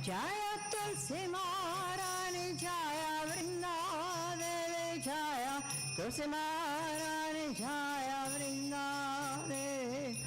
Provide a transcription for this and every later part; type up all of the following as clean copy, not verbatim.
Jaya Tulsi Maharani Jaya Vrindadevi Jaya Tulsi Maharani Jaya Vrindadevi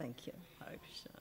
Thank you. Hare Krishna.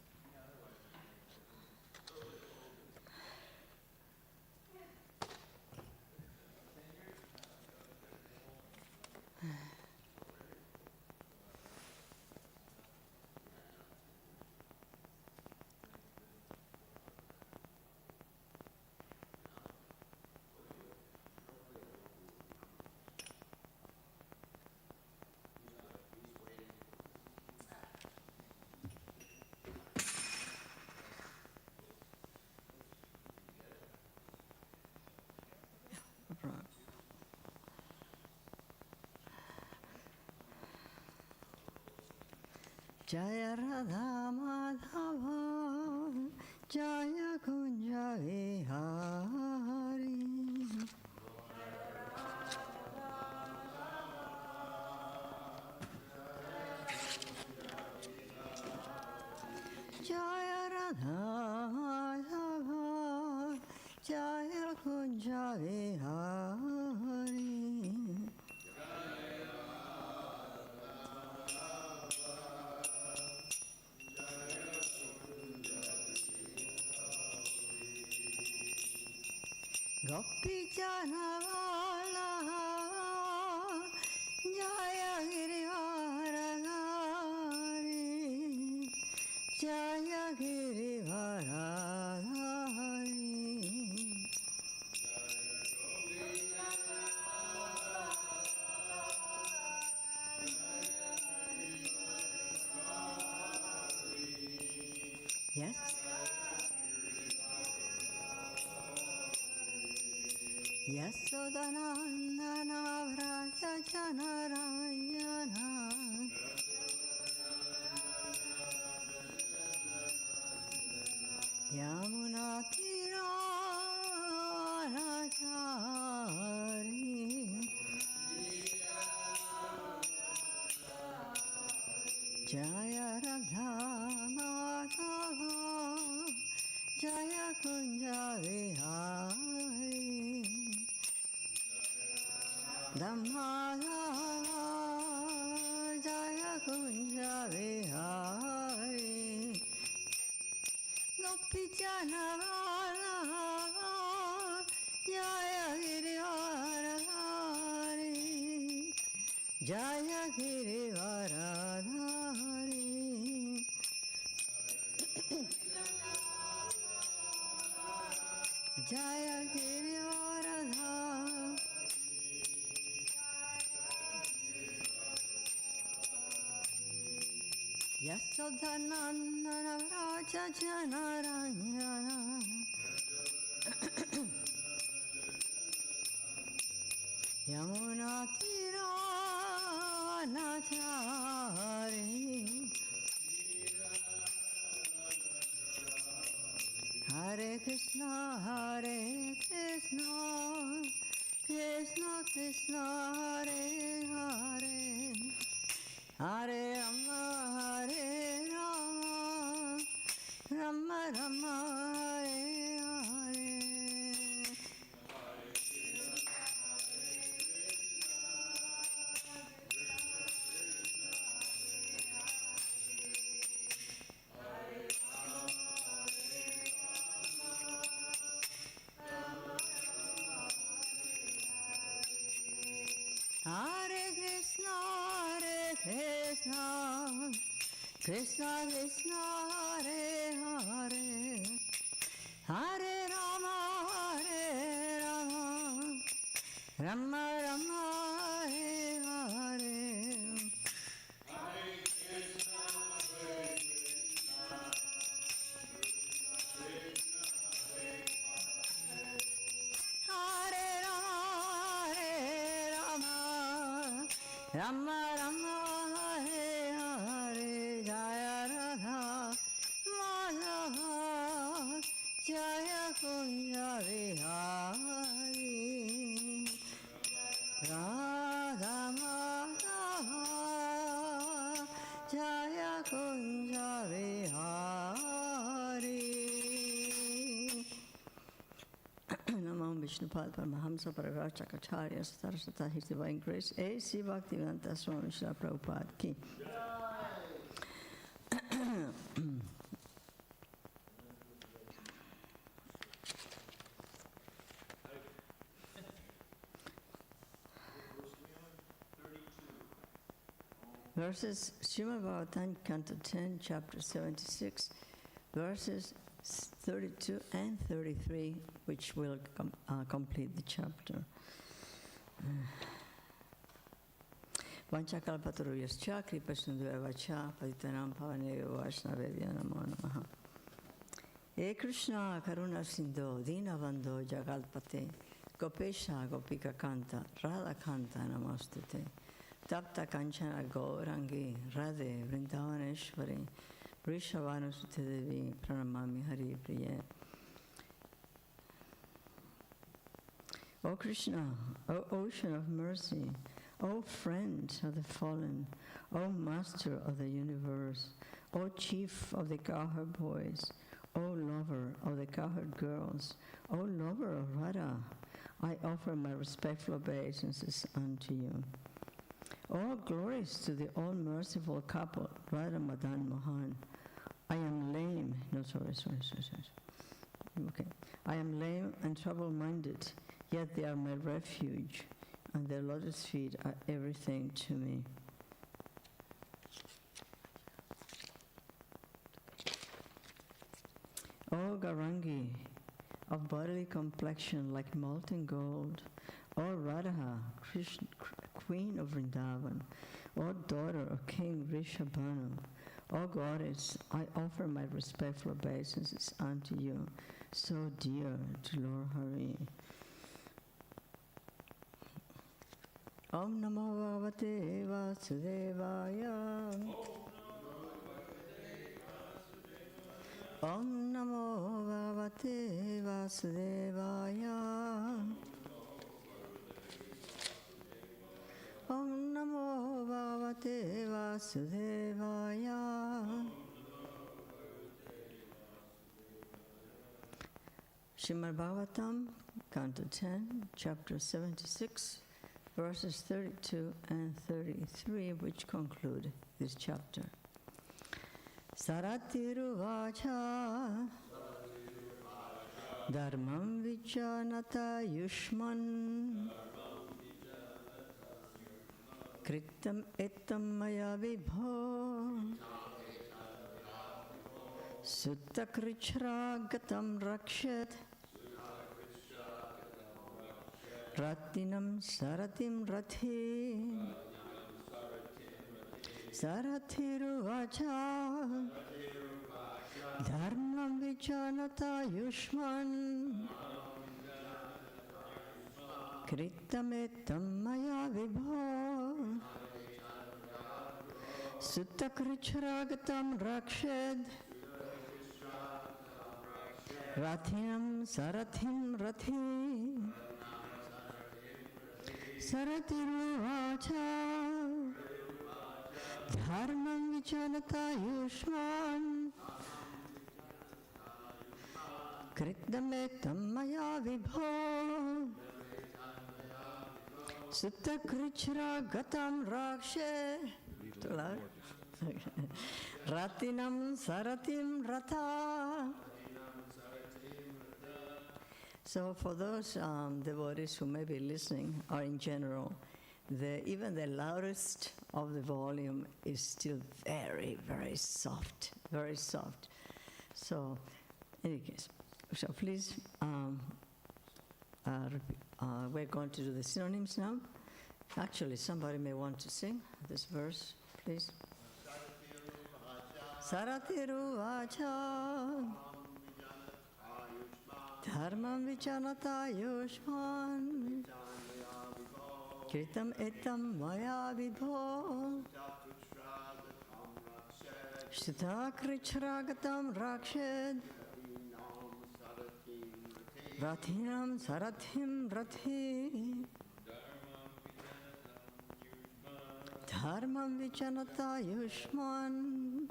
Jaya Radha Madhava Jaya Kunja Vihari Jaya Radha Madhava Jaya Kunja Vihari Gopi Janavala Jaya Girivaradhari Jaya Girivaradhari Yes. Yasodanandana Vraja Janarayana Yamunatiranachari Jaya Radha Madhava Jaya Kunja Vihari Dhammadava Jaya Kunja Vihari Gopi Janavala Jaya Girivaradhari Jaya Girivaradhari Jaya Girivaradhari Yasodhanandana Vraja Janarayana Yamunatiranachari Hare Krishna Krishna Krishna Hare Hare Hare Rama Rama Rama Hare Hare Hare Krishna Krishna Krishna Hare Hare Hare Rama Rama Rama Hare Hare Hare Rama Rama Rama Hare Hare Jaya Radha Madhava Jaya Kunja Vihari Radha Madhava Jaya Kunja Vihari Namam Vishnupad Paramahamsa Parivachakacharya Saraswata His Divine Grace A.C. Bhaktivedanta Swami Srila Prabhupada Ki Verses Srimad Bhagavatam, Canto 10, Chapter 76, verses 32 and 33, which will complete the chapter. Vanchakalpataruyascha kripasunduyavacha patitanam pavaneva vaishnavevya namo namaha. E Krishna karuna sindho dinavandho jagalpate gopesha gopika kanta radha kanta namastute tapta kanchana gaurangi radhe vrindavaneshwari vrishavanusute devi pranamami hari priye. O Krishna, O ocean of mercy, O friend of the fallen, O master of the universe, O chief of the cowherd boys, O lover of the cowherd girls, O lover of Radha, I offer my respectful obeisances unto you. All glories to the all-merciful couple, Radha Madan Mohan. I am lame, Okay. I am lame and trouble-minded, yet they are my refuge, and their lotus feet are everything to me. O Garangi, of bodily complexion like molten gold, O Radha, Krishna, Queen of Vrindavan, O daughter of King Rishabhanu, O goddess I offer my respectful obeisances unto you, so dear to Lord Hari. Om Namo Bhagavate Vasudevaya. Om Namo Bhagavate Vasudevaya. Om Namo Bhagavate Vasudevaya. Srimad Bhagavatam, Canto 10, Chapter 76, verses 32 and 33, which conclude this chapter. Saratiruvacha Dharmam Vichanata Yushman Kritam Etam Maya Vibho Sutta Gatam Rakshat Ratinam Saratim Rathi Sarathiruvacha Dharmam Vichanata Yushman Kritametam Maya Vibho Sutta Rakshad Rathinam Sarathim Rathi Saratiruvacha Dharmam Vichanata Yushman Kritametam Maya Vibho Sutta Gatam Rakshe Ratinam Saratim Ratha. So for those devotees who may be listening, or in general, even the loudest of the volume is still very, very soft, very soft. So, in any case, so please, we're going to do the synonyms now. Actually, somebody may want to sing this verse, please. Saratiruvacha Dharmam Vichanata Yushman Kritam Etam Maya Vibho Shtakrichragatam Rakshad Rathinam Sarathim Rathi Dharmam Vichanata Yushman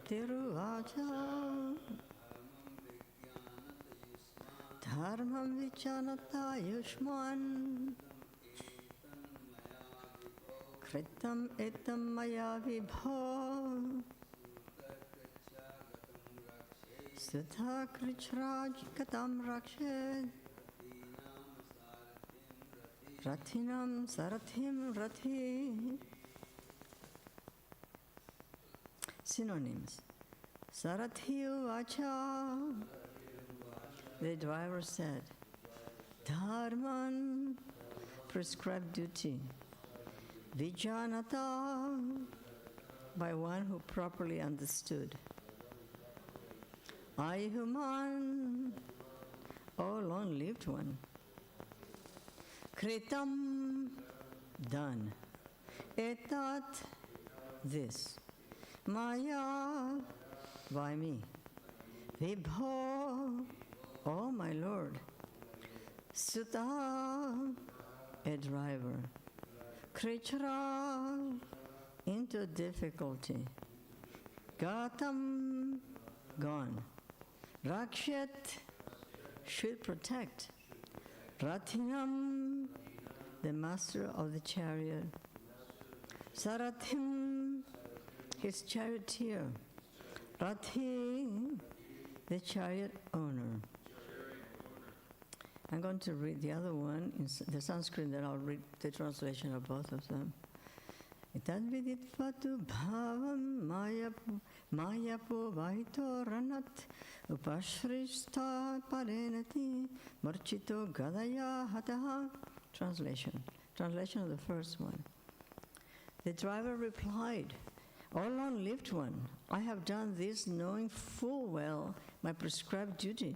Tiruvacha Dharmam Vichanata Yushman Kritam Etam Maya Vibho Sutta Gatam Rakshed Rathinam Sarathim Rathi. Synonyms. Sarathiruvacha, the driver said. Dharman, prescribed duty. Vijanata, by one who properly understood. Ayuman, O long-lived one. Kritam, done. Etat, this. Maya, by me. Vibho, oh my Lord. Sutta, a driver. Krichra, into difficulty. Gatam, gone. Rakshat, should protect. Rathinam, the master of the chariot. Sarathim, his charioteer. Rathi, the chariot owner. I'm going to read the other one in the Sanskrit, then I'll read the translation of both of them. Itad viditva bhavam mayapo vahito ranat upashrista parenati marchito gadaya hataha. Translation of the first one. The driver replied, O long-lived one, I have done this knowing full well my prescribed duty.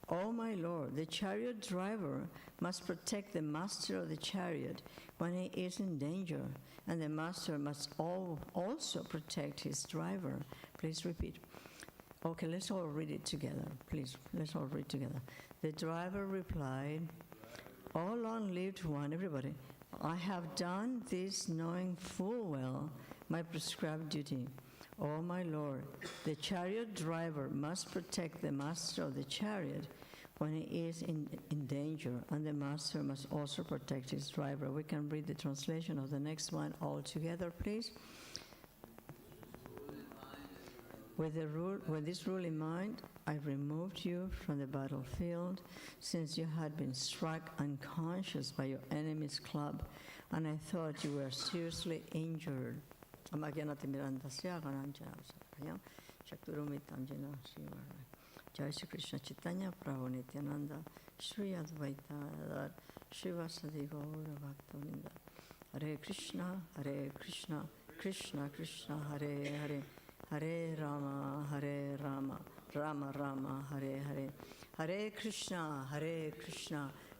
O my Lord, the chariot driver must protect the master of the chariot when he is in danger, and the master must also protect his driver. Please repeat. Okay, let's all read it together. Please, let's all read together. The driver replied, O long-lived one, everybody, I have done this knowing full well my prescribed duty. O my Lord, the chariot driver must protect the master of the chariot when he is in danger, and the master must also protect his driver. We can read the translation of the next one all together, please. With this rule in mind, I removed you from the battlefield, since you had been struck unconscious by your enemy's club, and I thought you were seriously injured. Jai Shri Krishna Chaitanya Prabhu Nityananda Shri Advaita Shiva Sadi Gaura Bhaktavinda. Hare Krishna Krishna Krishna Hare Hare, Hare Rama Rama Rama Hare Hare, Hare Krishna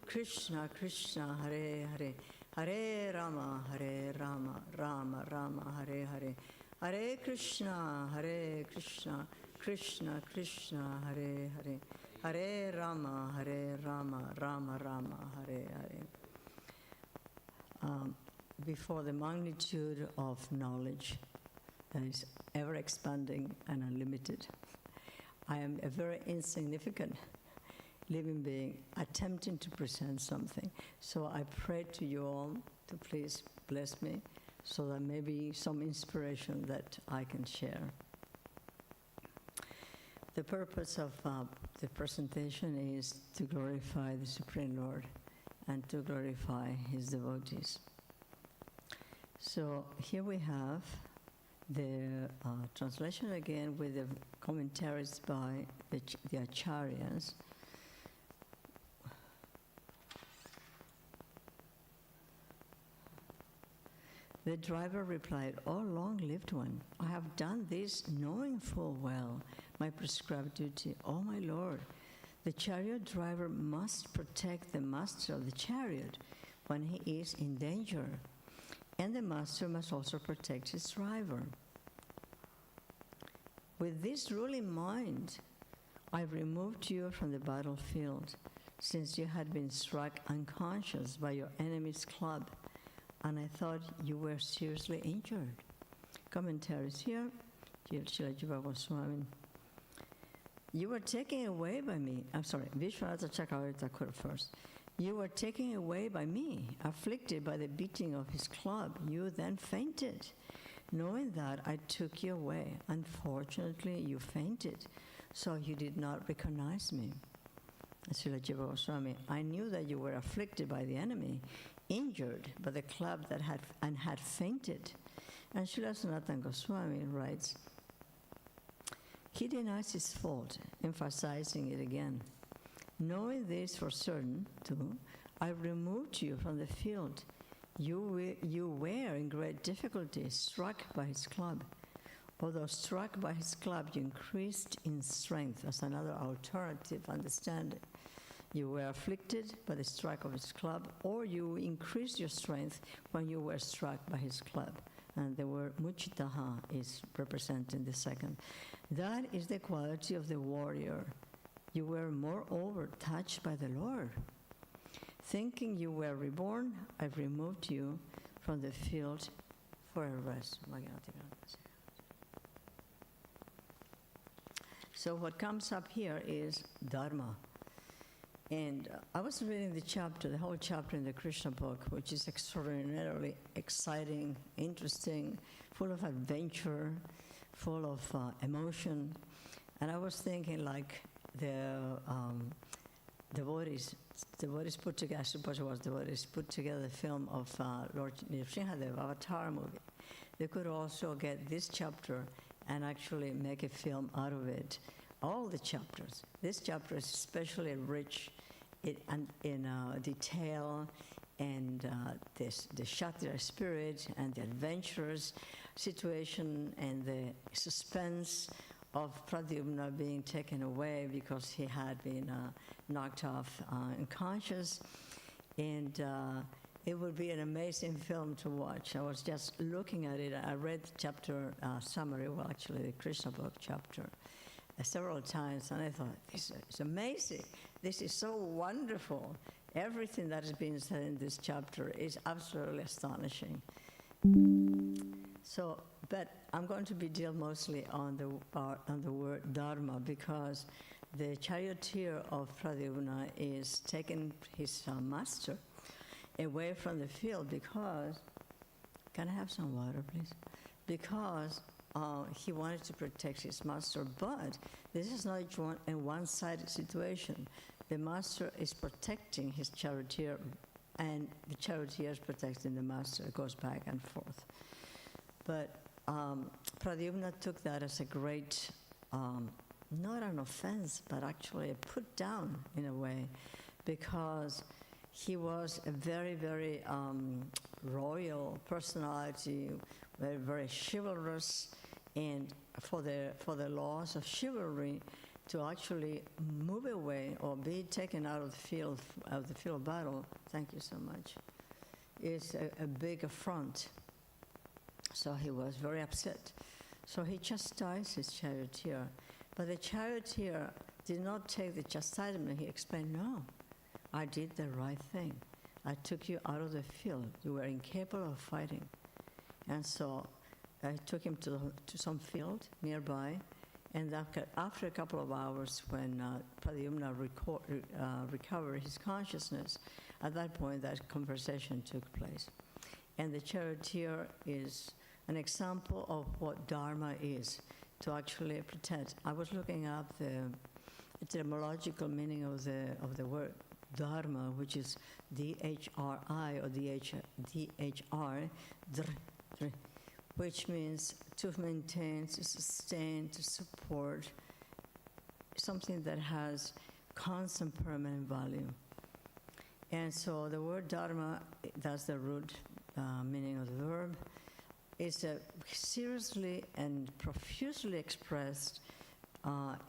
Krishna Krishna Hare Hare, Hare Rama Rama Rama Hare Hare, Hare Krishna Krishna Krishna Hare Hare, Hare Rama Rama Rama Hare Hare. Before the magnitude of knowledge that is ever expanding and unlimited, I am a very insignificant living being attempting to present something. So I pray to you all to please bless me so that maybe some inspiration that I can share. The purpose of the presentation is to glorify the Supreme Lord and to glorify His devotees. So here we have the translation again with the commentaries by the Acharyas. The driver replied, O long-lived one, I have done this knowing full well my prescribed duty. O my Lord, the chariot driver must protect the master of the chariot when he is in danger, and the master must also protect his driver. With this rule in mind, I removed you from the battlefield, since you had been struck unconscious by your enemy's club, and I thought you were seriously injured. Commentaries here. You were taken away by me. I'm sorry, Vishwanath Chakravarti Thakur first. You were taken away by me, afflicted by the beating of his club. You then fainted. Knowing that, I took you away. Unfortunately, you fainted, so you did not recognize me. Srila Jiva Goswami, I knew that you were afflicted by the enemy, injured by the club that had fainted. And Srila Sanatana Goswami writes, he denies his fault, emphasizing it again. Knowing this for certain, too, I removed you from the field. You were in great difficulty, struck by his club. Although struck by his club, you increased in strength. That's another alternative understanding. You were afflicted by the strike of his club, or you increased your strength when you were struck by his club. And the word muchitaha is representing the second. That is the quality of the warrior. You were moreover touched by the Lord. Thinking you were reborn, I removed you from the field for a rest. So what comes up here is Dharma. And I was reading the whole chapter in the Krishna book, which is extraordinarily exciting, interesting, full of adventure, full of emotion. And I was thinking like the devotees put together, I suppose it was devotees, put together the film of Lord Nrsimhadev, Avatar movie. They could also get this chapter and actually make a film out of it. All the chapters. This chapter is especially rich in detail and the Kshatriya spirit and the adventurous situation and the suspense of Pradyumna being taken away because he had been knocked off unconscious. And it would be an amazing film to watch. I was just looking at it. I read the chapter summary, well, actually the Krishna book chapter, several times, and I thought, this is amazing. This is so wonderful. Everything that has been said in this chapter is absolutely astonishing. So, but I'm going to be deal mostly on the word dharma, because the charioteer of Pradyumna is taking his master away from the field because, can I have some water, please? Because he wanted to protect his master, but this is not a one-sided situation. The master is protecting his charioteer, and the charioteer is protecting the master. It goes back and forth. But Pradyumna took that as a great, not an offense, but actually a put down in a way, because he was a very, very royal personality, very, very chivalrous, and for the laws of chivalry to actually move away or be taken out of the field of battle, thank you so much, is a big affront. So he was very upset. So he chastised his charioteer. But the charioteer did not take the chastisement. He explained, no, I did the right thing. I took you out of the field. You were incapable of fighting. And so I took him to some field nearby. And after a couple of hours, when Pradyumna recovered his consciousness, at that point, that conversation took place. And the charioteer is an example of what dharma is, to actually protect. I was looking up the etymological meaning of the word dharma, which is D-H-R-I or D-H-R, which means to maintain, to sustain, to support, something that has constant permanent value. And so the word dharma, that's the root meaning of the verb, is seriously and profusely expressed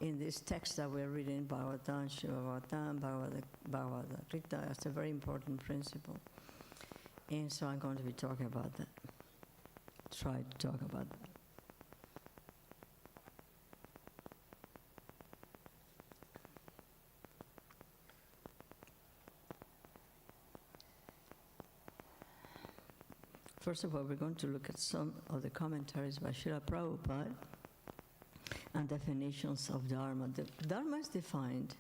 in this text that we're reading, Bhagavatam, Shivavatam, Bhagavad Gita. It's a very important principle. And so I'm going to be talking about that. Try to talk about that. First of all, we're going to look at some of the commentaries by Srila Prabhupada and definitions of Dharma. The Dharma is defined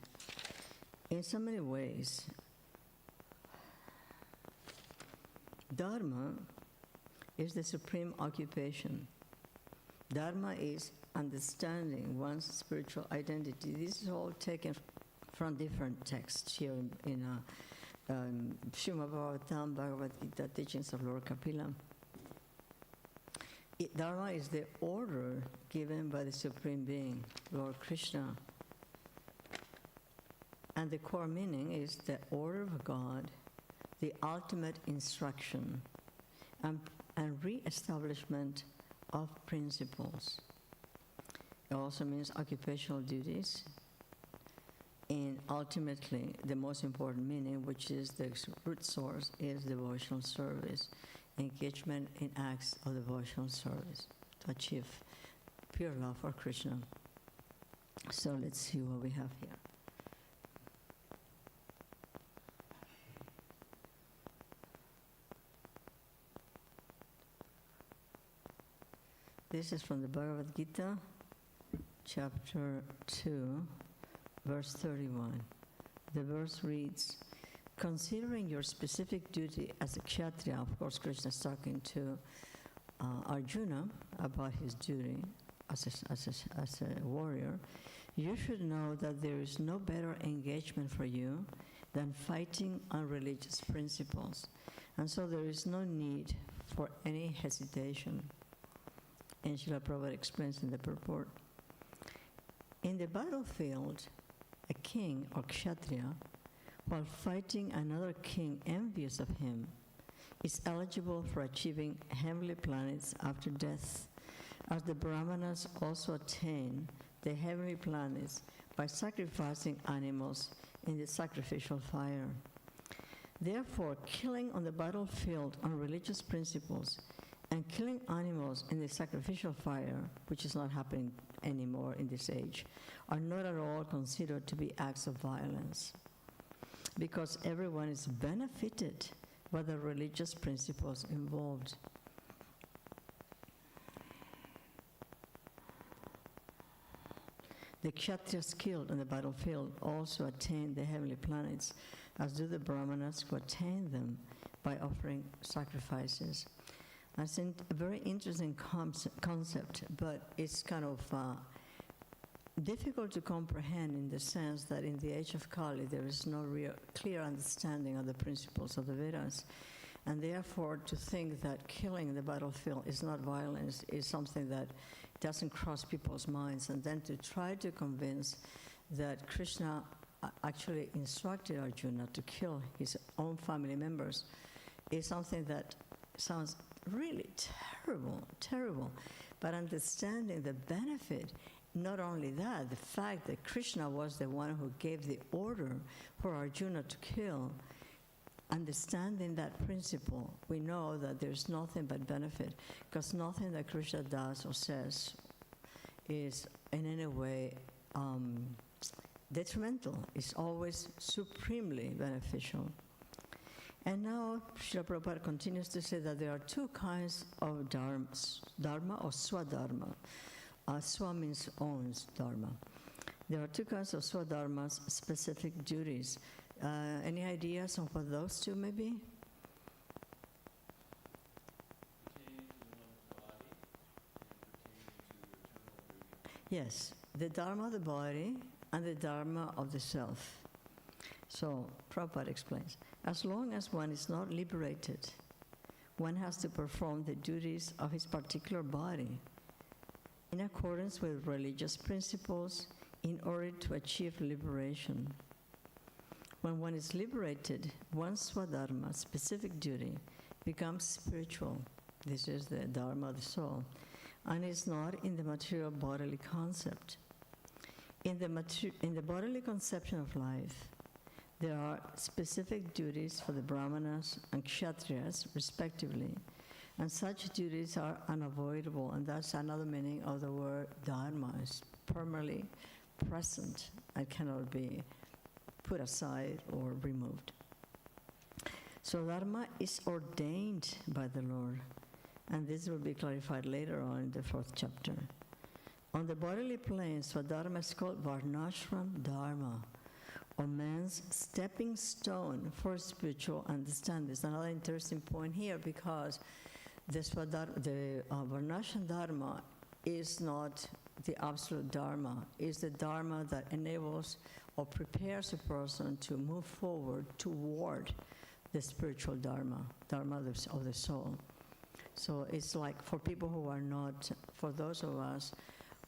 in so many ways. Dharma is the supreme occupation. Dharma is understanding one's spiritual identity. This is all taken from different texts here in Srimad Bhagavatam, Bhagavad Gita, teachings of Lord Kapila. Dharma is the order given by the Supreme Being, Lord Krishna. And the core meaning is the order of God, the ultimate instruction, and re-establishment of principles. It also means occupational duties, and ultimately the most important meaning, which is the root source, is devotional service, engagement in acts of devotional service to achieve pure love for Krishna. So let's see what we have here. This is from the Bhagavad Gita, chapter 2, verse 31. The verse reads, considering your specific duty as a kshatriya, of course Krishna is talking to Arjuna about his duty as a warrior, You should know that there is no better engagement for you than fighting on religious principles, and so there is no need for any hesitation. And Srila Prabhupada explains in the purport. In the battlefield, a king or kshatriya, while fighting another king envious of him, is eligible for achieving heavenly planets after death, as the Brahmanas also attain the heavenly planets by sacrificing animals in the sacrificial fire. Therefore, killing on the battlefield on religious principles and killing animals in the sacrificial fire, which is not happening anymore in this age, are not at all considered to be acts of violence, because everyone is benefited by the religious principles involved. The Kshatriyas killed on the battlefield also attain the heavenly planets, as do the Brahmanas who attain them by offering sacrifices. I think a very interesting concept, but it's kind of difficult to comprehend in the sense that in the age of Kali there is no real clear understanding of the principles of the Vedas, and therefore to think that killing in the battlefield is not violence is something that doesn't cross people's minds, and then to try to convince that Krishna actually instructed Arjuna to kill his own family members is something that sounds really terrible. But understanding the benefit, not only that, the fact that Krishna was the one who gave the order for Arjuna to kill, understanding that principle, we know that there's nothing but benefit, because nothing that Krishna does or says is in any way detrimental. It's always supremely beneficial. And now Srila Prabhupada continues to say that there are two kinds of dharma or swadharma. Swa means owns dharma. There are two kinds of swadharmas, specific duties. Any ideas on what those two may be? Yes, the dharma of the body and the dharma of the self. So, Prabhupada explains, as long as one is not liberated, one has to perform the duties of his particular body in accordance with religious principles in order to achieve liberation. When one is liberated, one's swadharma, specific duty, becomes spiritual. This is the dharma of the soul, and is not in the material bodily concept. In the bodily conception of life, there are specific duties for the Brahmanas and Kshatriyas, respectively, and such duties are unavoidable, and that's another meaning of the word dharma, is permanently present and cannot be put aside or removed. So dharma is ordained by the Lord, and this will be clarified later on in the 4th chapter. On the bodily plane, Swadharma is called Varnashram Dharma, or man's stepping stone for spiritual understanding. It's another interesting point here, because the Varnashram Dharma is not the absolute Dharma. It's the Dharma that enables or prepares a person to move forward toward the spiritual Dharma, Dharma of the soul. So it's like for people who are not, for those of us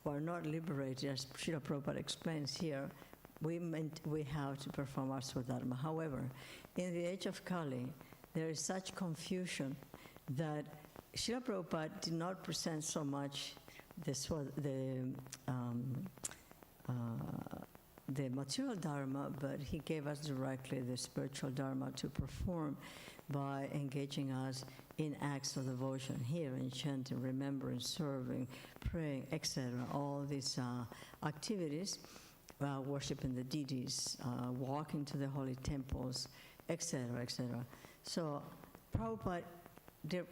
who are not liberated, as Srila Prabhupada explains here, we have to perform our Swadharma. However, in the age of Kali, there is such confusion that Srila Prabhupada did not present so much the material Dharma, but he gave us directly the spiritual Dharma to perform by engaging us in acts of devotion, hearing, chanting, remembering, serving, praying, etc. All these activities, worshiping the deities, walking to the holy temples, etc., etc. So Prabhupada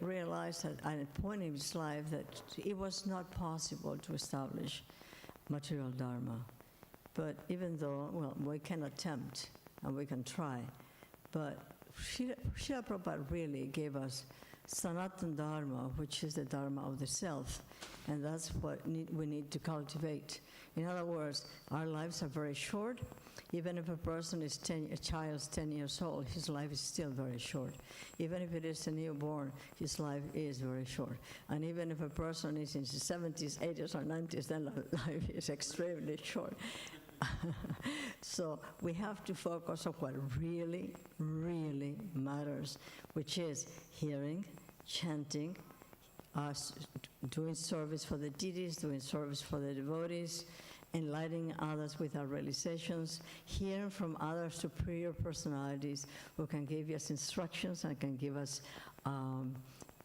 realized at a point in his life that it was not possible to establish material Dharma. But even though, well, we can attempt and we can try, but Srila Prabhupada really gave us Sanatana Dharma, which is the Dharma of the self, and that's what we need to cultivate. In other words, our lives are very short. Even if a person is a child is 10 years old, his life is still very short. Even if it is a newborn, his life is very short. And even if a person is in his 70s, 80s, or 90s, then life is extremely short. So we have to focus on what really, really matters, which is hearing, chanting, doing service for the deities, doing service for the devotees, enlightening others with our realizations, hearing from other superior personalities who can give us instructions and can give us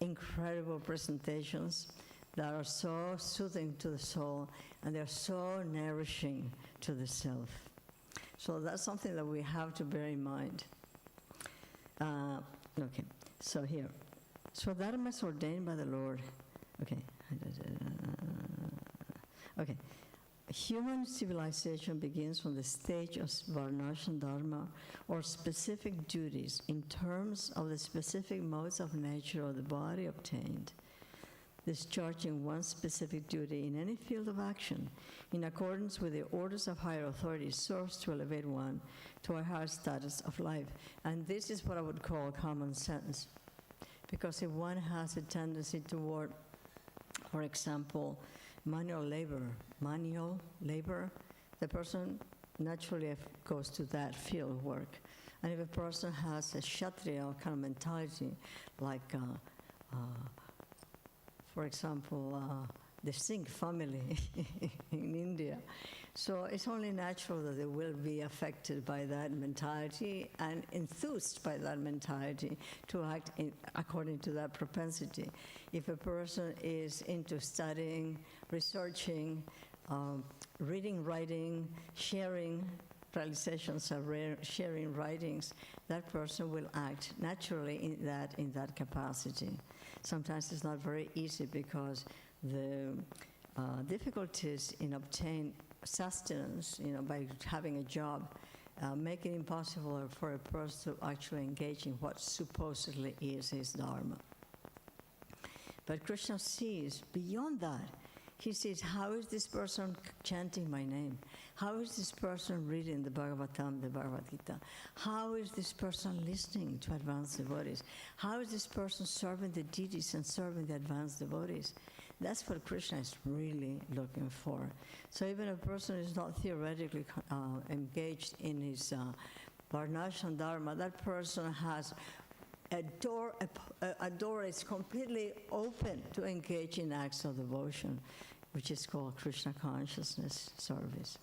incredible presentations that are so soothing to the soul and they're so nourishing to the self. So that's something that we have to bear in mind. Okay, so here. So Dharma is ordained by the Lord. Okay. Okay. Human civilization begins from the stage of Varnashram Dharma, or specific duties, in terms of the specific modes of nature of the body obtained. Discharging one specific duty in any field of action, in accordance with the orders of higher authority, serves to elevate one to a higher status of life. And this is what I would call common sense. Because if one has a tendency toward, for example, manual labor, the person naturally goes to that field of work. And if a person has a Kshatriya kind of mentality, like, for example, the Singh family in India, so it's only natural that they will be affected by that mentality and enthused by that mentality to act according to that propensity. If a person is into studying, researching, reading, writing, sharing realizations, sharing writings, that person will act naturally in that capacity. Sometimes it's not very easy because the difficulties in obtaining sustenance, by having a job, make it impossible for a person to actually engage in what supposedly is his dharma. But Krishna sees beyond that. He says, how is this person chanting my name? How is this person reading the Bhagavatam, the Bhagavad Gita? How is this person listening to advanced devotees? How is this person serving the deities and serving the advanced devotees? That's what Krishna is really looking for. So even a person is not theoretically engaged in his Varnashram Dharma, that person has a door is completely open to engage in acts of devotion, which is called Krishna consciousness service.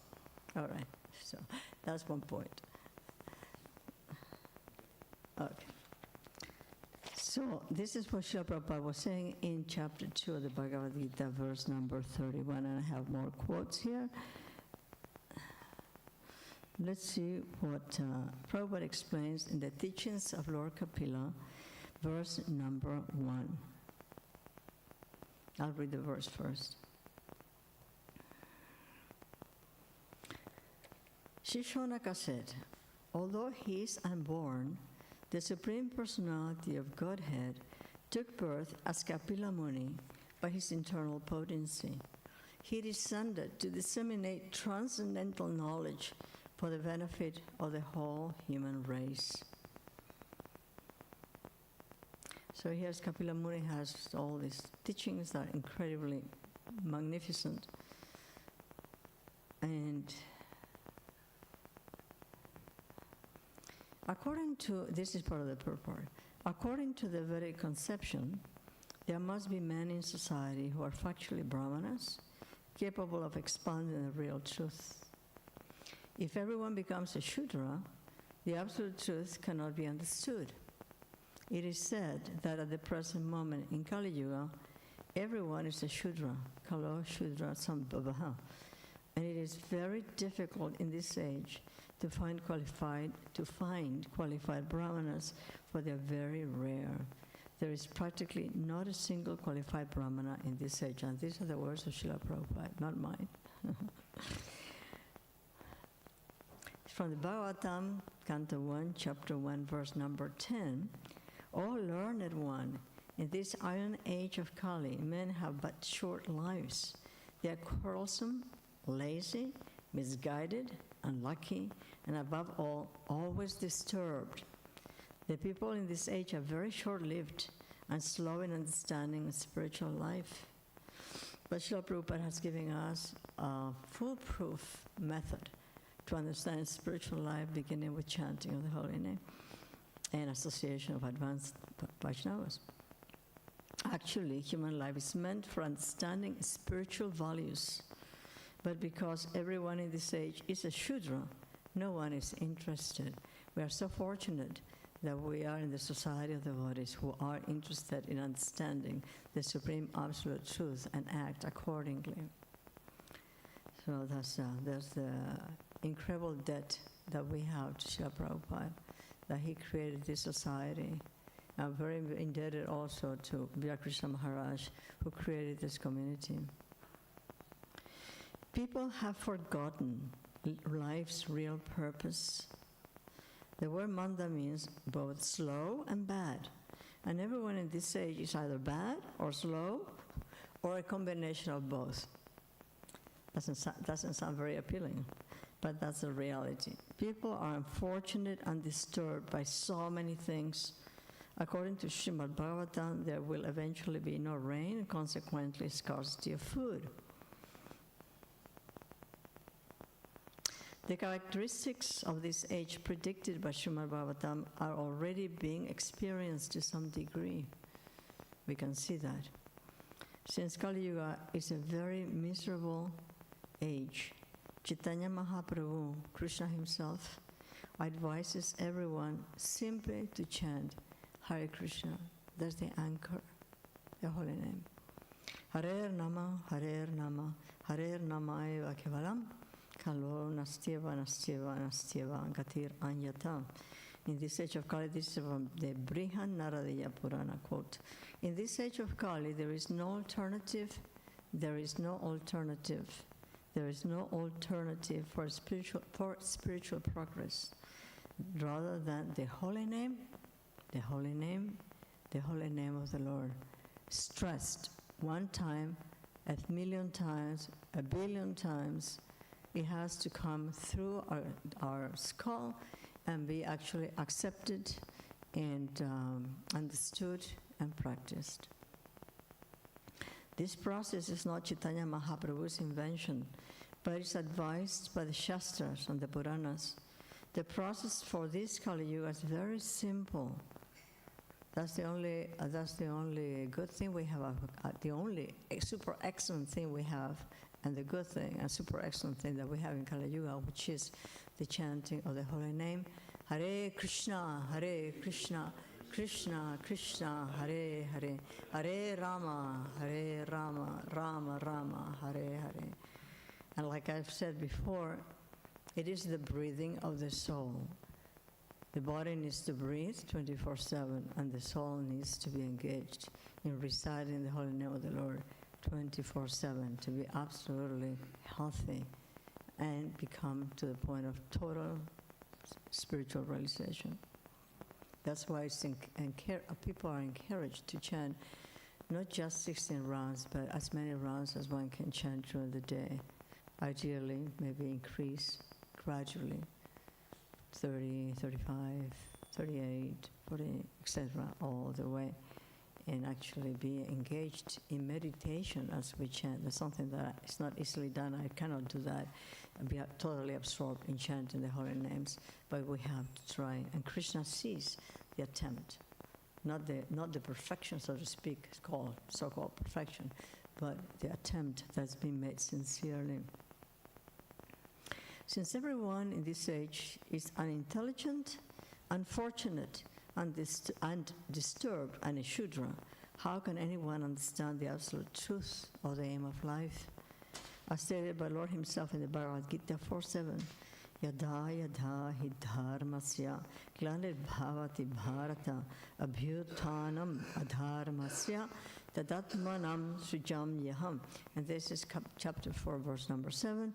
All right, so that's one point. Okay. So this is what Srila Prabhupada was saying in chapter 2 of the Bhagavad Gita, verse number 31, and I have more quotes here. Let's see what Prabhupada explains in the teachings of Lord Kapila, verse number 1. I'll read the verse first. Shishonaka said, although he is unborn, the Supreme Personality of Godhead took birth as Kapila Muni by his internal potency. He descended to disseminate transcendental knowledge for the benefit of the whole human race. So here's Kapila Muni has all these teachings that are incredibly magnificent. And according to, this is part of the purport, according to the Vedic conception, there must be men in society who are factually brahmanas, capable of expounding the real truth. If everyone becomes a Shudra, the absolute truth cannot be understood. It is said that at the present moment in Kali Yuga, everyone is a Shudra, Kalo Shudra Sambhavaha. And it is very difficult in this age to find qualified brahmanas, for they are very rare. There is practically not a single qualified brahmana in this age. And these are the words of Srila Prabhupada, not mine. From the Bhagavatam, Canto 1, Chapter 1, verse number 10, O learned one, In this iron age of Kali, men have but short lives. They are quarrelsome, lazy, misguided, unlucky, and above all, always disturbed. The people in this age are very short-lived and slow in understanding spiritual life. But Srila Prabhupada has given us a foolproof method to understand spiritual life, beginning with chanting of the holy name and association of advanced Vaishnavas. Actually, human life is meant for understanding spiritual values. But because everyone in this age is a Shudra, no one is interested. We are so fortunate that we are in the society of devotees who are interested in understanding the supreme absolute truth and act accordingly. So that's the incredible debt that we have to Srila Prabhupada, that he created this society. I'm very indebted also to Krishna Maharaj, who created this community. People have forgotten life's real purpose. The word manda means both slow and bad. And everyone in this age is either bad or slow or a combination of both. Doesn't sound very appealing, but that's the reality. People are unfortunate and disturbed by so many things. According to Srimad Bhagavatam, there will eventually be no rain and consequently scarcity of food. The characteristics of this age predicted by Srimad Bhagavatam are already being experienced to some degree. We can see that. Since Kali Yuga is a very miserable age, Chaitanya Mahaprabhu, Krishna himself, advises everyone simply to chant Hare Krishna. That's the anchor, the holy name. Hare Nama, Hare Nama, Hare Nama eva kevalam, Kalo nastyeva, nastyeva, nastyeva, gatir anyata. In this age of Kali, this is from the Brihan Naradiya Purana quote. In this age of Kali, there is no alternative, there is no alternative. There is no alternative for spiritual progress rather than the holy name, the holy name, the holy name of the Lord. Stressed one time, 1,000,000 times, 1,000,000,000 times, it has to come through our skull and be actually accepted and understood and practiced. This process is not Chaitanya Mahaprabhu's invention, but it's advised by the Shastras and the Puranas. The process for this Kali Yuga is very simple. That's the only good thing we have, the only super excellent thing we have, and the good thing and super excellent thing that we have in Kali Yuga, which is the chanting of the holy name, Hare Krishna, Krishna Krishna, Hare Hare, Hare Rama, Rama Rama, Hare Hare. And like I've said before, it is the breathing of the soul. The body needs to breathe 24/7, and the soul needs to be engaged in reciting the holy name of the Lord 24/7 to be absolutely healthy and become to the point of total spiritual realization. That's why people are encouraged to chant not just 16 rounds, but as many rounds as one can chant during the day. Ideally, maybe increase gradually, 30, 35, 38, 40, etc., all the way, and actually be engaged in meditation as we chant. That's something that is not easily done. I cannot do that and be totally absorbed in chanting the holy names, but we have to try. And Krishna sees the attempt, not the perfection, so to speak, so-called perfection, but the attempt that's been made sincerely. Since everyone in this age is unintelligent, unfortunate, and disturbed, and a Shudra, how can anyone understand the absolute truth of the aim of life? As stated by Lord himself in the Bhagavad Gita 4:7, Yada yada hi dharmasya glanir bhavati bharata abhyuthanam adharmasya tadatmanam sujam yaham. And this is chapter 4, verse number 7.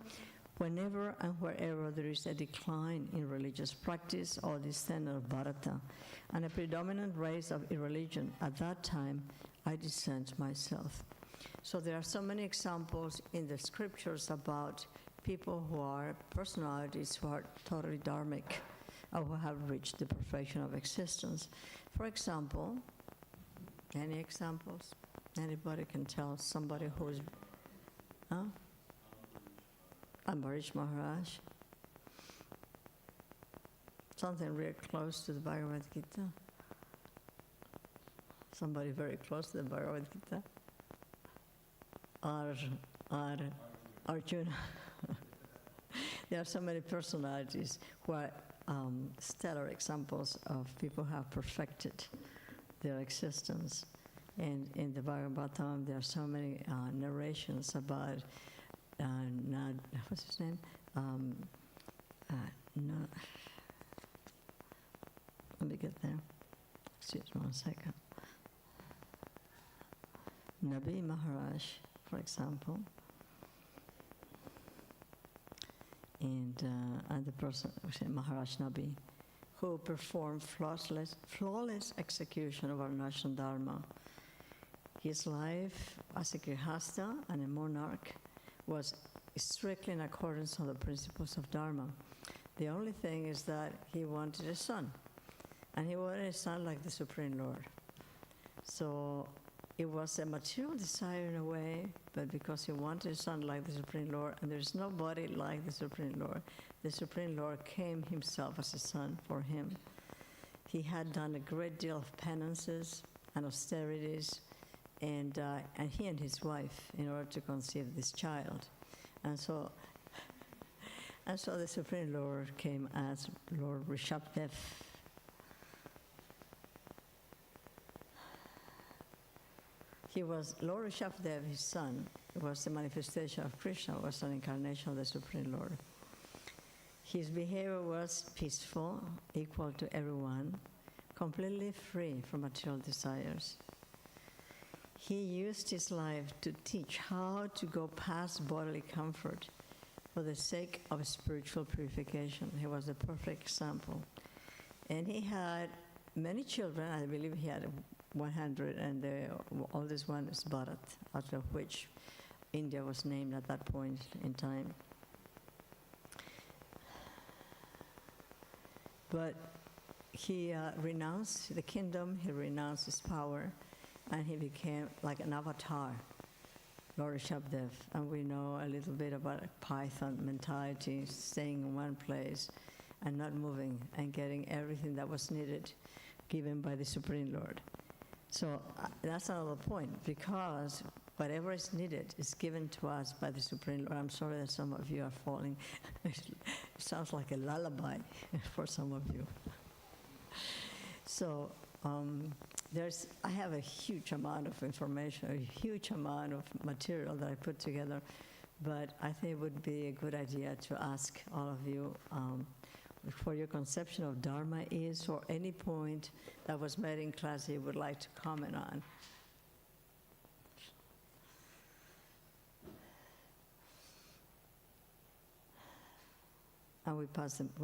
Whenever and wherever there is a decline in religious practice or descent of Bharata, and a predominant rise of irreligion, at that time I dissent myself. So there are so many examples in the scriptures about people who are personalities who are totally dharmic, or who have reached the perfection of existence. For example, any examples? Anybody can tell somebody who's, Ambarish Maharaj. Something really close to the Bhagavad Gita. Somebody very close to the Bhagavad Gita. Arjuna. There are so many personalities who are stellar examples of people who have perfected their existence. And in the Bhagavatam, there are so many narrations about, what's his name? Let me get there. Excuse me 1 second. Nabi Maharaj, for example, and the person, Maharaj Nabi, who performed flawless execution of our national dharma. His life as a grihasta and a monarch was strictly in accordance with the principles of dharma. The only thing is that he wanted a son, and he wanted a son like the Supreme Lord. So it was a material desire in a way, but because he wanted a son like the Supreme Lord, and there's nobody like the Supreme Lord came himself as a son for him. He had done a great deal of penances and austerities, and he and his wife, in order to conceive this child. And so the Supreme Lord came as Lord Rishabdev. He was, Lord Rishabdev, his son, was the manifestation of Krishna, was an incarnation of the Supreme Lord. His behavior was peaceful, equal to everyone, completely free from material desires. He used his life to teach how to go past bodily comfort for the sake of spiritual purification. He was a perfect example. And he had many children. I believe he had 100, and the oldest one is Bharat, after which India was named at that point in time. But he renounced the kingdom, he renounced his power, and he became like an avatar, Lord Rishabdev. And we know a little bit about a python mentality, staying in one place and not moving, and getting everything that was needed given by the Supreme Lord. So that's another point, because whatever is needed is given to us by the Supreme Lord. I'm sorry that some of you are falling. It sounds like a lullaby for some of you. So I have a huge amount of information, a huge amount of material that I put together, but I think it would be a good idea to ask all of you for your conception of Dharma is, or any point that was made in class you would like to comment on. And we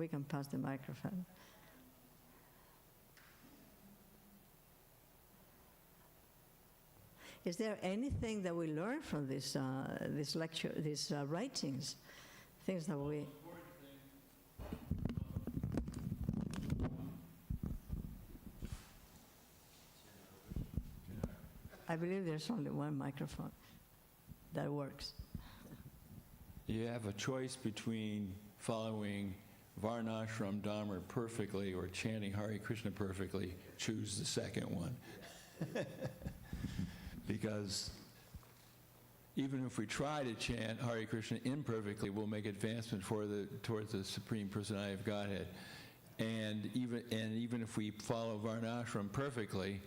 can pass the microphone. Is there anything that we learn from this lecture, these writings, things that we? I believe there's only one microphone that works. You have a choice between following Varnashram Dharma perfectly or chanting Hare Krishna perfectly. Choose the second one. Because even if we try to chant Hare Krishna imperfectly, we'll make advancement towards the Supreme Personality of Godhead. And even if we follow Varnashram perfectly,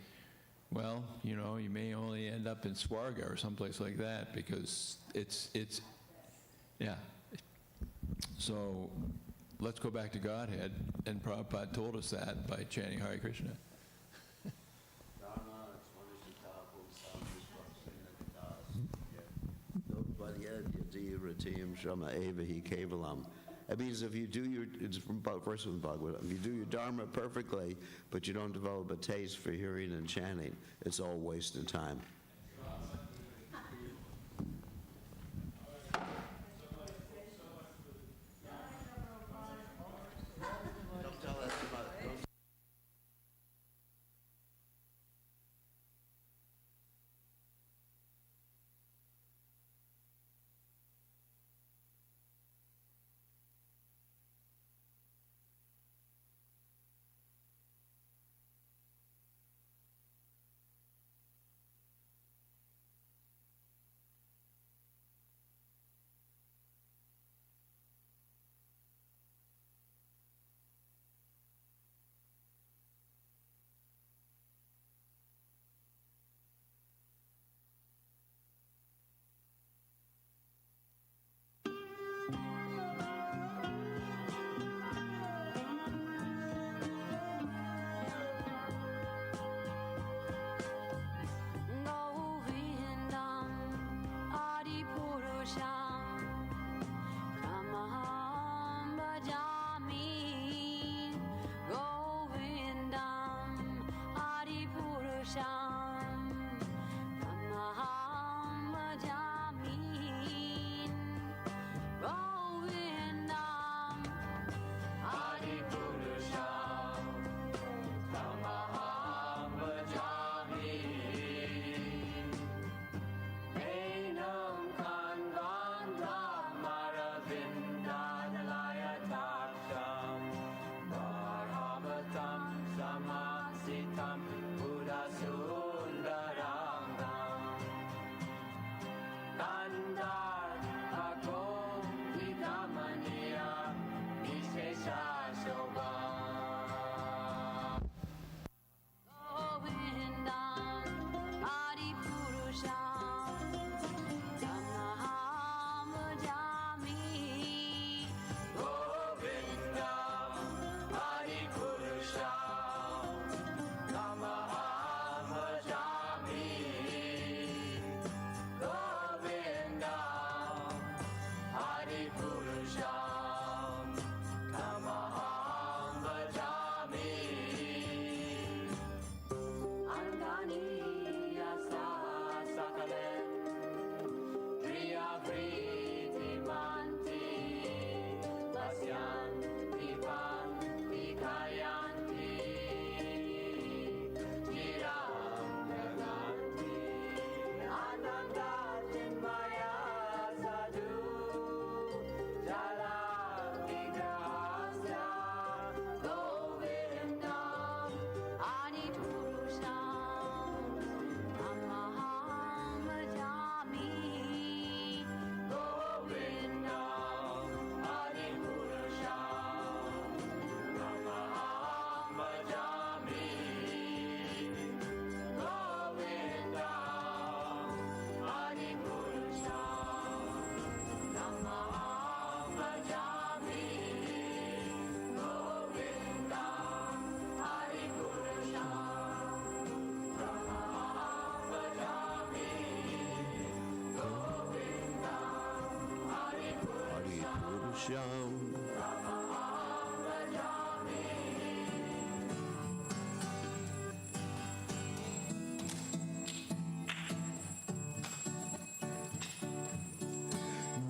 well, you may only end up in Swarga or someplace like that, because it's yeah. So let's go back to Godhead, and Prabhupada told us that by chanting Hare Krishna. Sri Ratim Shama Evahi Kevalam. It means if you do your, it's from verse from Bhagavad, if you do your Dharma perfectly, but you don't develop a taste for hearing and chanting, it's all wasted time. Don't tell us about it. Purusham.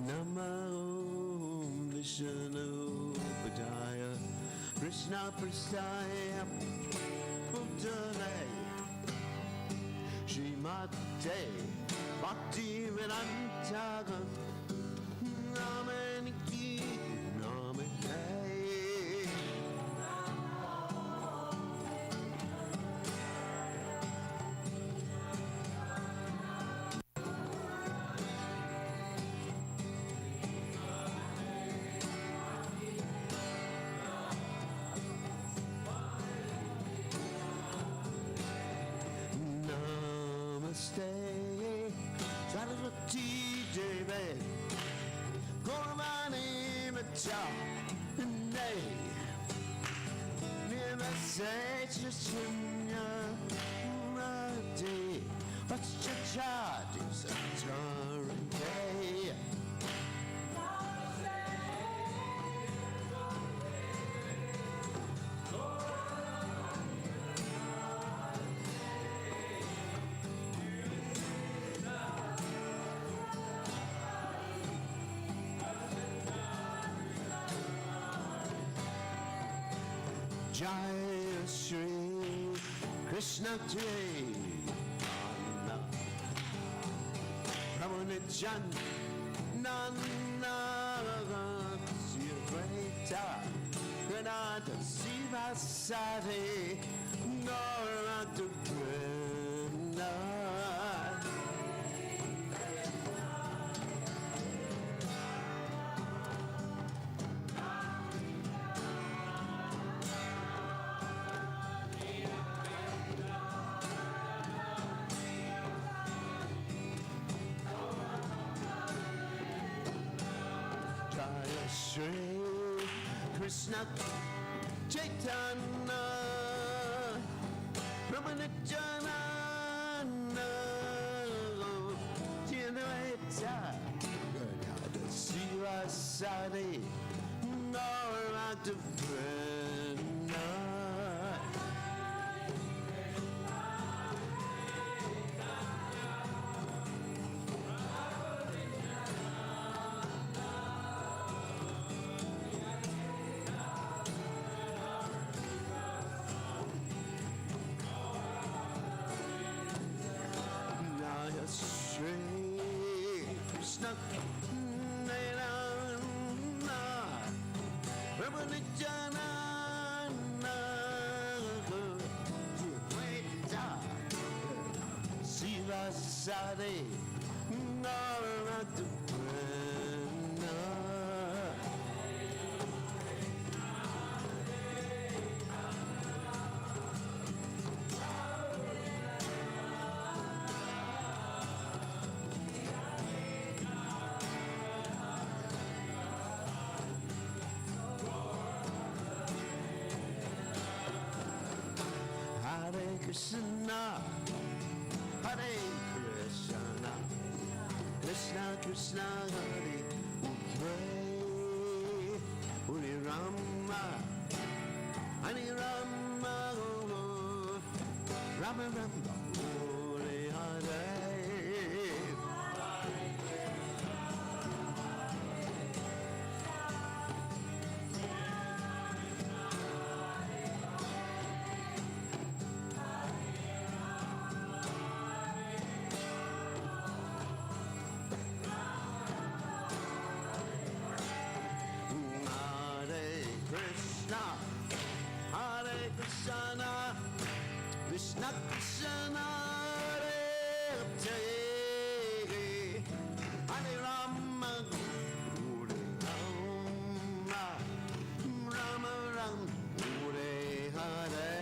Namo Vishnu Padaya Krishna Prasaya Bhutale Srimate Bhakti Vedanta Namaniki Namane. Namaste Saraswati Devi Gormani Macha Nay Namaste Chanya Rati Vachachati Satarante Jaya Shri Krishna Chaitanya Prabhu Nityananda Sri Advaita Gadadhara Sivasati Gauranga Vrinda Jaya Shri Krishna Chaitanya Prabhu Nityananda Sri Advaita Gadadhara Sivasati Gauranga Vrinda Jaya Shri Krishna Nayana Prabhu Nityananda Sri Advaita Sivasati Gauranga Vrinda Hare Krishna, Hare Krishna, Krishna Krishna Hare Hare, Hare Rama, Hare Rama, Rama Rama, Hare Hare. Hare Krishna, Krishna Krishna, Hare Hare, Hare Rama, Hare Rama, Rama Rama, Hare Hare.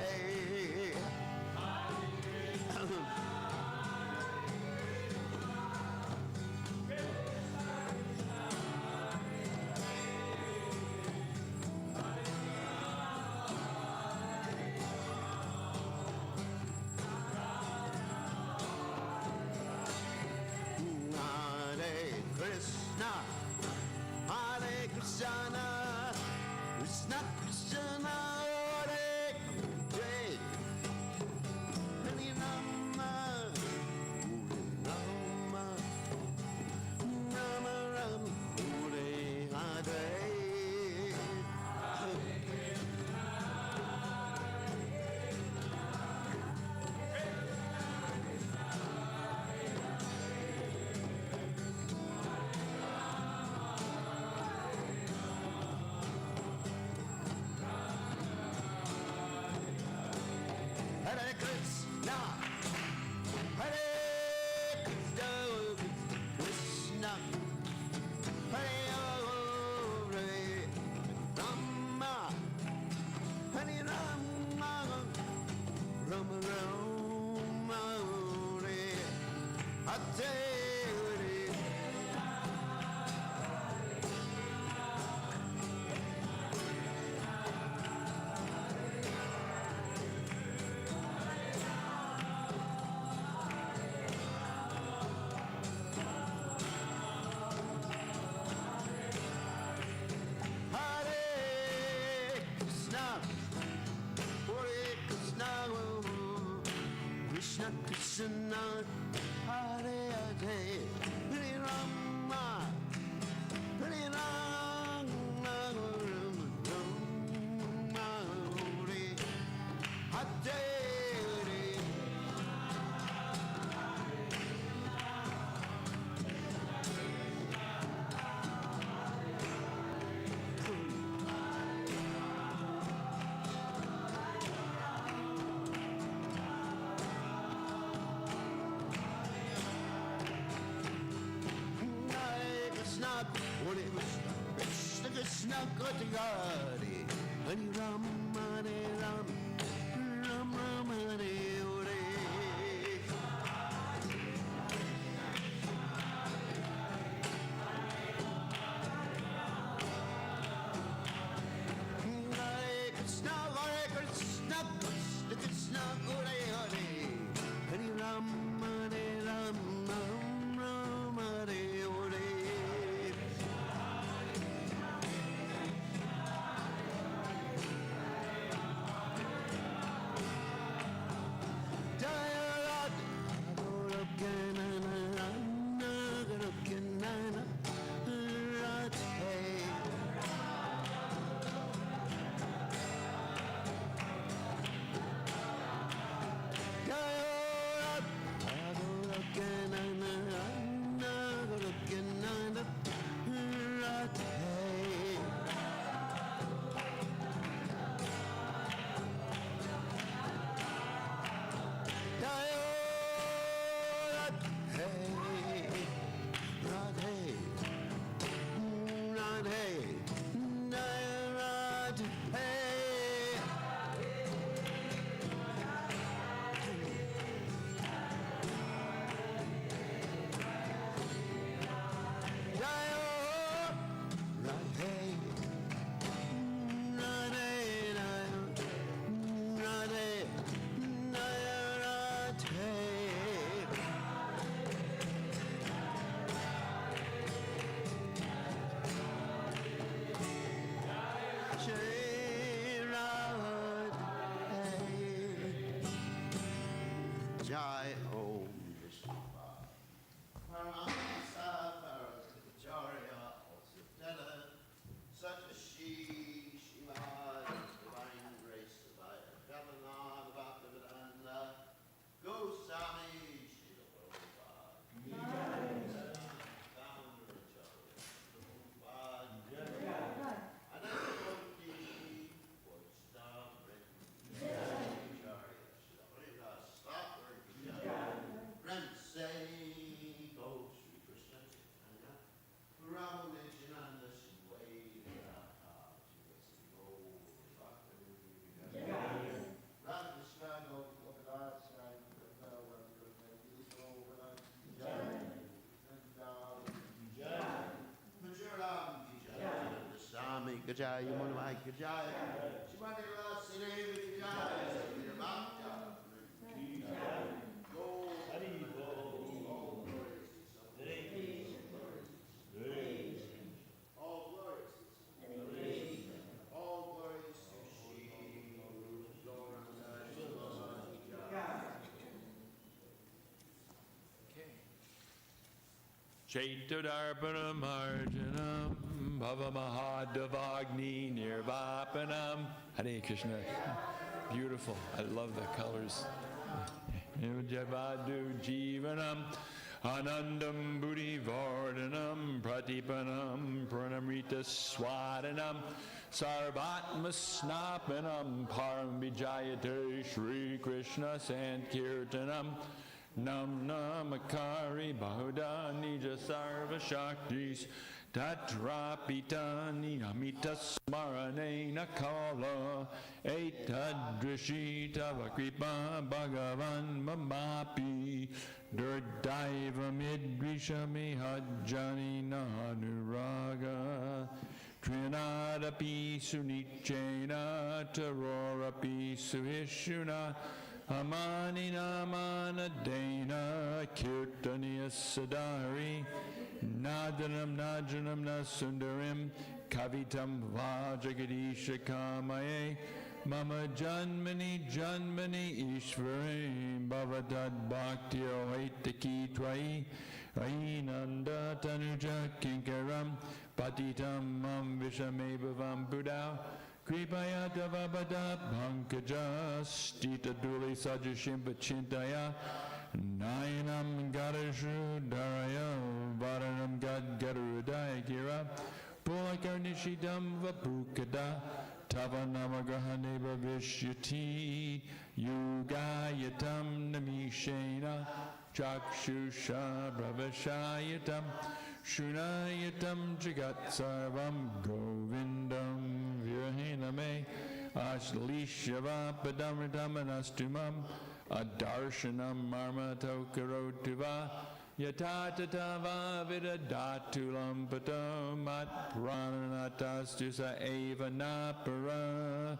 Hare Krishna, Hare Krishna, Krishna Krishna, Hare Hare, Hare Rama, Hare Rama, Rama Rama, Hare Hare. Hare Krishna, Hare Krishna, Krishna, Hare Hare, Rama, Hare Rama, Rama Rama, Hare Hare. Krishna Krishna, Hare Hare, Hare Rama, Hare Rama, Rama Rama, Hare Krishna Kotigari, Hari Ram, Hare Ram, Ram Ram Hare Hare. Hare Krishna, Krishna Krishna, Hare Hare, Hari Ram, Hare Ram, Ram Ram Hare Hare. Jai Om Vishnu Paramahംsa Paramacharya Osutela Sata Shri Srimad Divine Grace Savaya Gavanad Bhaktivedanta Goswami Srila Prabhupada Founder Acharya Prabhupada Anandavanti Vaishnava Acharya Srila Haridas Friends say, go Sri Krishna Chaitanya, Prabhu Nityananda Shivai Radha, Shivasi Go, Radha Krishna Go, Gopidas, Majuram Vijay, Swami Gajay, Yamunamai Gajay, Shivani Rasa Devi Gajay, Saviramata. Chaitudharpanamarjanam Bhavamahadavagni Nirvapanam. Hare Krishna. Beautiful. I love the colors. Nujavadu Jivanam Anandam Buddhi Vardhanam Pratipanam Pranamrita Swadanam Sarvatma Snapanam Param Vijayate Shri Krishna Sankirtanam Nam Namakari Bahuda Nija Sarva Shaktis Tatrapitani Amita Smarane Nakala Etadrishi Tavakripa Bhagavan Mamapi Durdaiva Midrishami Hajjani Nanuraga Trinadapi Sunichena Tarorapi Suhishuna Amani Namana Dana Kirtaniya Sadari Nadanam Najanam Nasundarim Kavitam Vajagadisha Kamaye Mama Janmani Janmani Ishvarim Bhavadad Bhaktyo Haitaki Twai Ainanda Tanuja Kinkaram Patitam Mam Vishamevavam Buddha Kripaya Davabada Pankaja Stita Duli Sajashimpa Chintaya Nayanam Gadashu Daraya Varanam Gad Gadarudaya Gira Pulakarnishidam Vapukada Tavanamagrahaneva Vishyati Yugayatam Namishena Chakshusha Bravashayatam Shunayatam Jagat Sarvam Govindam Virahiname Ashlishava Padamridamanastumam Adarshanam Marmato Karotuva Yatatatava Vidadatulam Patam Mat Prananatastusa Eva Napara.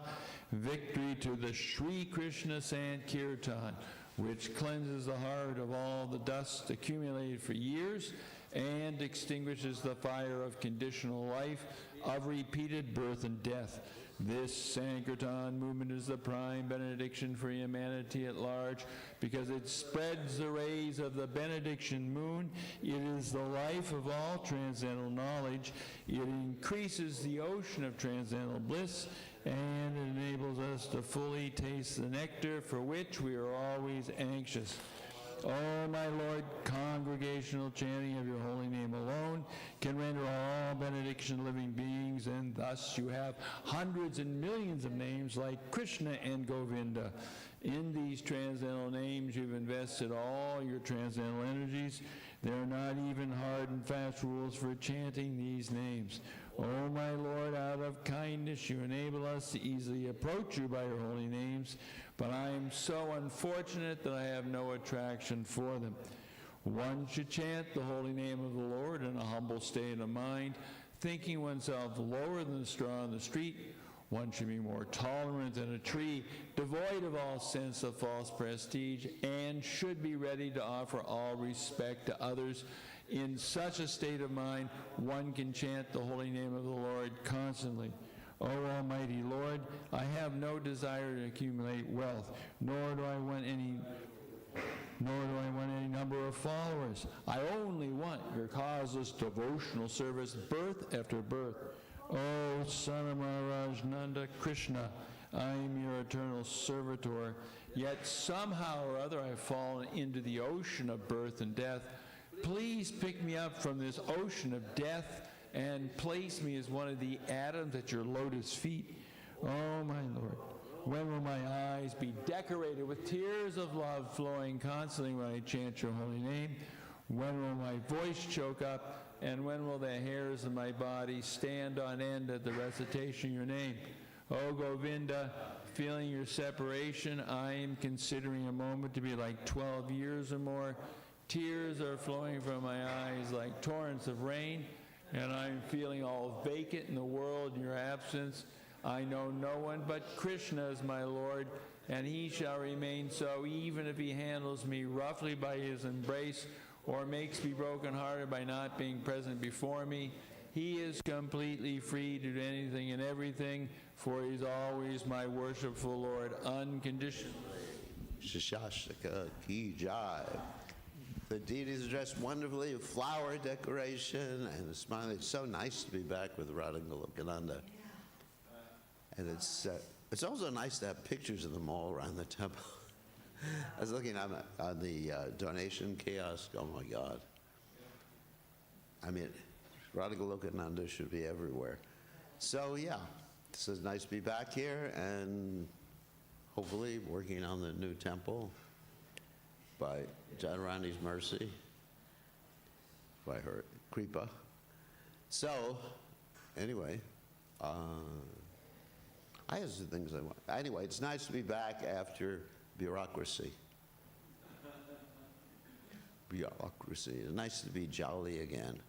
Victory to the Sri Krishna Sankirtan, which cleanses the heart of all the dust accumulated for years and extinguishes the fire of conditional life, of repeated birth and death. This Sankirtan movement is the prime benediction for humanity at large because it spreads the rays of the benediction moon. It is the life of all transcendental knowledge. It increases the ocean of transcendental bliss, and it enables us to fully taste the nectar for which we are always anxious. Oh, my Lord, congregational chanting of your holy name alone can render all benediction living beings, and thus you have hundreds and millions of names like Krishna and Govinda. In these transcendental names, you've invested all your transcendental energies. There are not even hard and fast rules for chanting these names. Oh, my Lord, out of kindness, you enable us to easily approach you by your holy names, but I am so unfortunate that I have no attraction for them. One should chant the holy name of the Lord in a humble state of mind, thinking oneself lower than the straw on the street. One should be more tolerant than a tree, devoid of all sense of false prestige, and should be ready to offer all respect to others. In such a state of mind, one can chant the holy name of the Lord constantly. O Almighty Lord, I have no desire to accumulate wealth, nor do I want any number of followers. I only want your causeless devotional service, birth after birth. O Son of Maharaj Nanda Krishna, I am your eternal servitor, yet somehow or other I have fallen into the ocean of birth and death. Please pick me up from this ocean of death and place me as one of the atoms at your lotus feet. Oh, my Lord, when will my eyes be decorated with tears of love flowing constantly when I chant your holy name? When will my voice choke up, and when will the hairs of my body stand on end at the recitation of your name? Oh, Govinda, feeling your separation, I am considering a moment to be like 12 years or more. Tears are flowing from my eyes like torrents of rain, and I'm feeling all vacant in the world in your absence. I know no one but Krishna is my Lord, and he shall remain so even if he handles me roughly by his embrace or makes me brokenhearted by not being present before me. He is completely free to do anything and everything, for he's always my worshipful Lord, unconditionally. Shashaka ki jai. The deities are dressed wonderfully with flower decoration and a smile. It's so nice to be back with Radha Golokananda. And it's also nice to have pictures of them all around the temple. I was looking on the donation kiosk. Oh, my God. I mean, Radha Golokananda should be everywhere. So, yeah, this is nice to be back here and hopefully working on the new temple by Jadharani's mercy, by her kripa. So, anyway, I have some things I want. Anyway, it's nice to be back after bureaucracy. Bureaucracy. It's nice to be jolly again.